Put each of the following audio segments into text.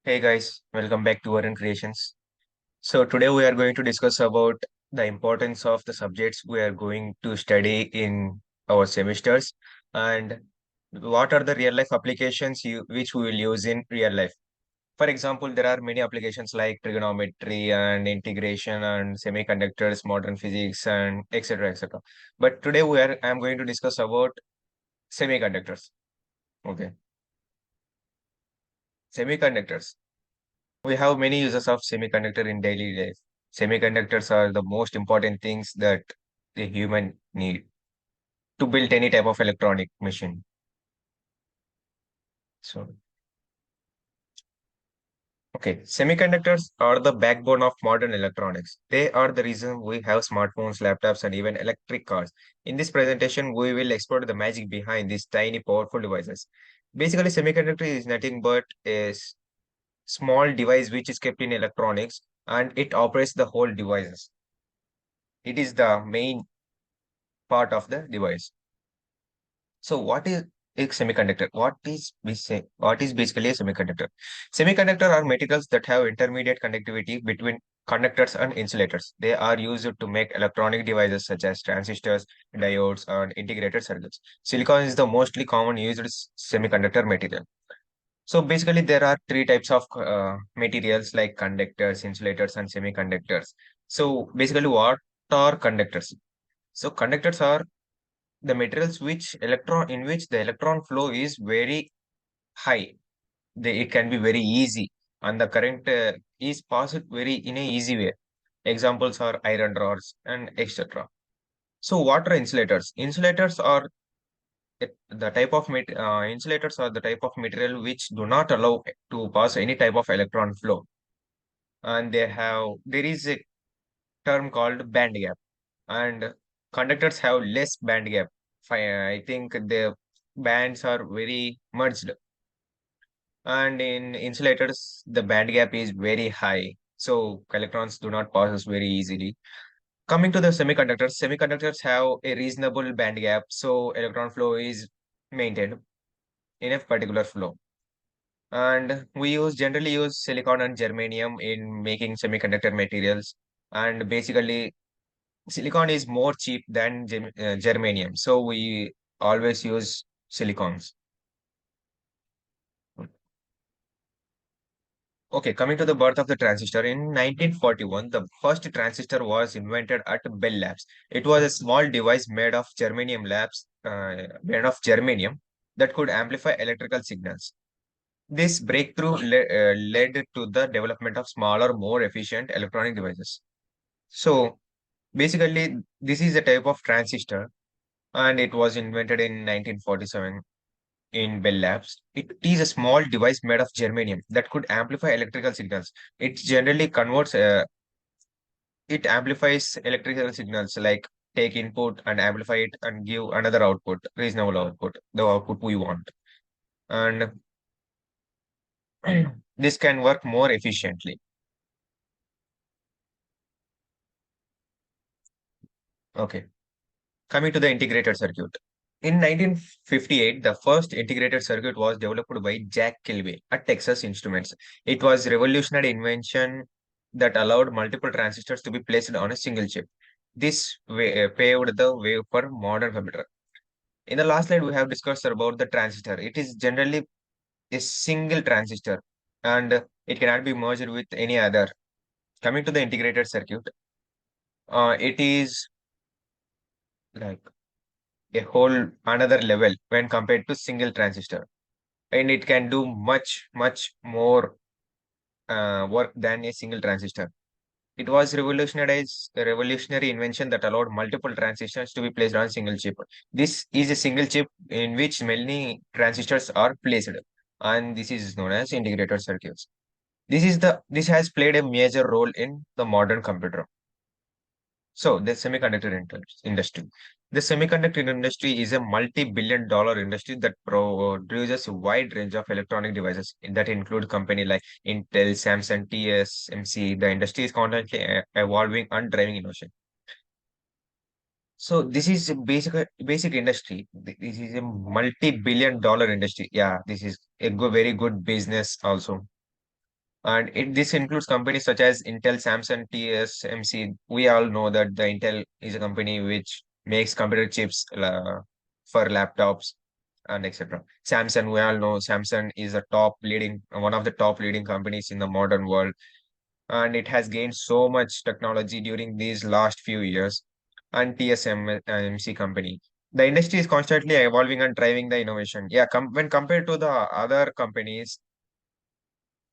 Hey guys, welcome back to Warren Creations. So today we are going to discuss about the importance of the subjects we are going to study in our semesters and what are the real life applications which we will use in real life. For example, there are many applications like trigonometry and integration and semiconductors, modern physics and etc. etc. But today I am going to discuss about semiconductors. Okay, semiconductors. We have many uses of semiconductor in daily life. Semiconductors are the most important things that the human need to build any type of electronic machine. So, okay, semiconductors are the backbone of modern electronics. They are the reason we have smartphones, laptops, and even electric cars. In this presentation, we will explore the magic behind these tiny, powerful devices. Basically, semiconductor is nothing but small device which is kept in electronics and it operates the whole devices. It is the main part of the device. So what is a semiconductor? What is basically a semiconductor? Semiconductor are materials that have intermediate connectivity between conductors and insulators. They are used to make electronic devices such as transistors, diodes, and integrated circuits. Silicon is the mostly common used semiconductor material. So basically, there are three types of materials like conductors, insulators, and semiconductors. So basically, what are conductors? So conductors are the materials which the electron flow is very high. It can be very easy and the current is passed very in a easy way. Examples are iron rods and etc. So what are insulators? Insulators are the type of material which do not allow to pass any type of electron flow, and there is a term called band gap, and conductors have less band gap. I think the bands are very merged, and in insulators the band gap is very high, so electrons do not pass very easily. Coming to the semiconductors have a reasonable band gap, so electron flow is maintained in a particular flow. And generally use silicon and germanium in making semiconductor materials, and basically silicon is more cheap than germanium, so we always use silicons. Okay, coming to the birth of the transistor. In 1941, the first transistor was invented at Bell Labs. It was a small device made of germanium that could amplify electrical signals. This breakthrough led to the development of smaller, more efficient electronic devices. So basically, this is a type of transistor, and it was invented in 1947 in Bell Labs. It is a small device made of germanium that could amplify electrical signals. It amplifies electrical signals like take input and amplify it and give another output, reasonable output, the output we want. And this can work more efficiently. Okay, coming to the integrated circuit. In 1958, the first integrated circuit was developed by Jack Kilby at Texas Instruments. It was a revolutionary invention that allowed multiple transistors to be placed on a single chip. Paved the way for modern computer. In the last slide, we have discussed about the transistor. It is generally a single transistor and it cannot be merged with any other. Coming to the integrated circuit, it is like a whole another level when compared to single transistor, and it can do much more work than a single transistor. It was a revolutionary invention that allowed multiple transistors to be placed on a single chip. This is a single chip in which many transistors are placed, and this is known as integrated circuits. This has played a major role in the modern computer. So, the industry. The semiconductor industry is a multi-billion dollar industry that produces a wide range of electronic devices that include companies like Intel, Samsung, TSMC. The industry is constantly evolving and driving innovation. So, this is a basic industry. This is a multi-billion dollar industry. Yeah, this is a very good business also. And this includes companies such as Intel, Samsung, TSMC. We all know that the Intel is a company which makes computer chips for laptops and etc. Samsung, we all know Samsung is a one of the top leading companies in the modern world, and it has gained so much technology during these last few years. And TSMC company, the industry is constantly evolving and driving the innovation. Yeah, when compared to the other companies,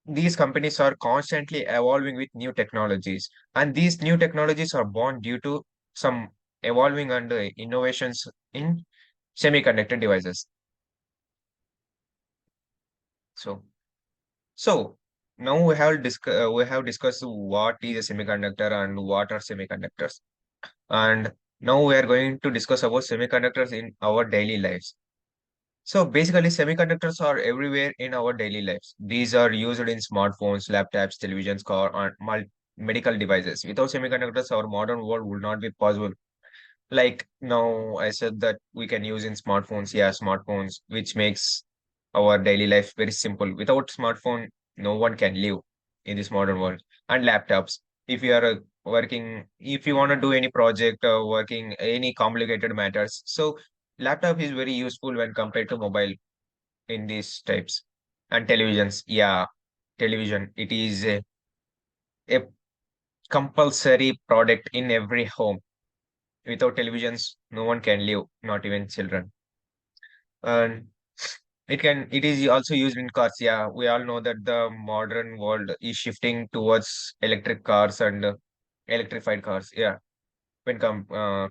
these companies are constantly evolving with new technologies, and these new technologies are born due to some evolving and innovations in semiconductor devices. So, so now we have discussed what is a semiconductor and what are semiconductors, and now we are going to discuss about semiconductors in our daily lives. So basically, semiconductors are everywhere in our daily lives. These are used in smartphones, laptops, televisions, car, and medical devices. Without semiconductors, our modern world would not be possible. Like now, I said that we can use in smartphones. Yeah, smartphones, which makes our daily life very simple. Without smartphone, no one can live in this modern world. And laptops, if you are working, if you want to do any project or working any complicated matters, so laptop is very useful when compared to mobile in these types. And televisions, yeah, television, it is a compulsory product in every home. Without televisions, no one can live, not even children. And it is also used in cars. Yeah, we all know that the modern world is shifting towards electric cars and electrified cars. Yeah, when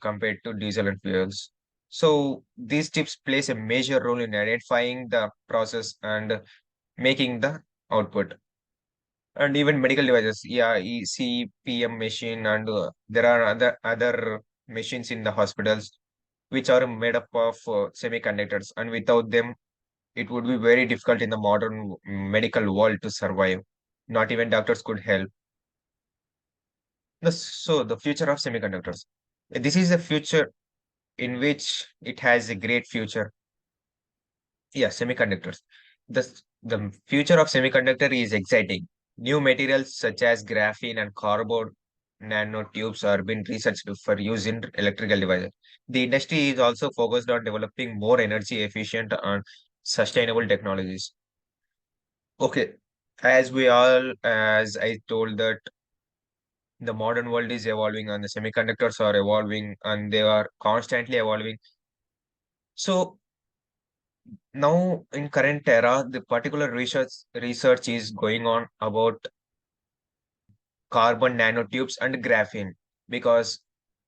compared to diesel and fuels. So these chips plays a major role in identifying the process and making the output. And even medical devices, yeah, ECPM machine, and there are other machines in the hospitals which are made up of semiconductors, and without them it would be very difficult in the modern medical world to survive. Not even doctors could help. So the future of semiconductors, this is a future in which it has a great future. Yeah, semiconductors. The future of semiconductor is exciting. New materials such as graphene and carbon nanotubes are being researched for use in electrical devices. The industry is also focused on developing more energy efficient and sustainable technologies. Okay, as I told that the modern world is evolving and the semiconductors are evolving and they are constantly evolving. So now in current era, the particular research is going on about carbon nanotubes and graphene, because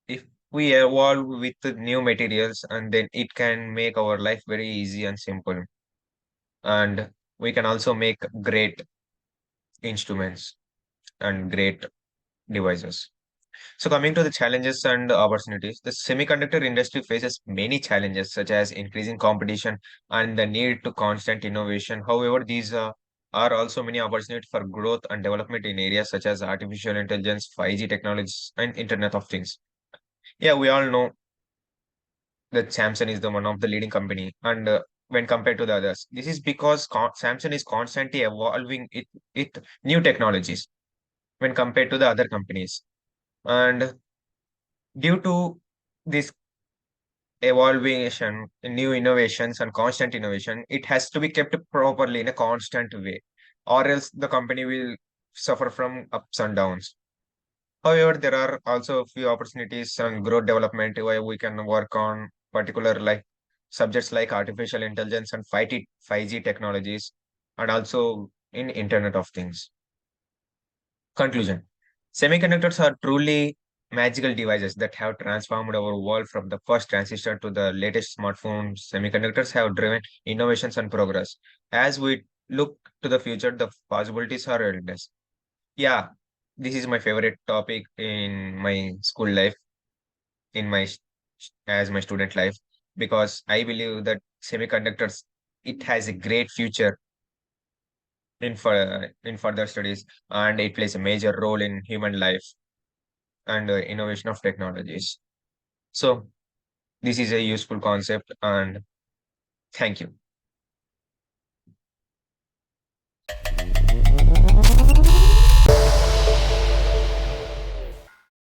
if we evolve with the new materials, and then it can make our life very easy and simple, and we can also make great instruments and great devices. So coming to the challenges and opportunities, the semiconductor industry faces many challenges such as increasing competition and the need to constant innovation. However, these are also many opportunities for growth and development in areas such as artificial intelligence, 5G technologies, and Internet of Things. Yeah, we all know that Samsung is the one of the leading company, and when compared to the others, this is because Samsung is constantly evolving it new technologies when compared to the other companies. And due to this evolution, new innovations, and constant innovation, it has to be kept properly in a constant way, or else the company will suffer from ups and downs. However, there are also a few opportunities and growth development where we can work on particular like subjects like artificial intelligence and 5G technologies, and also in Internet of Things. Conclusion. Semiconductors are truly magical devices that have transformed our world from the first transistor to the latest smartphones. Semiconductors have driven innovations and progress. As we look to the future, the possibilities are endless. Yeah, this is my favorite topic in my school life, in as my student life, because I believe that semiconductors, it has a great future in further studies, and it plays a major role in human life and innovation of technologies. So this is a useful concept, and thank you.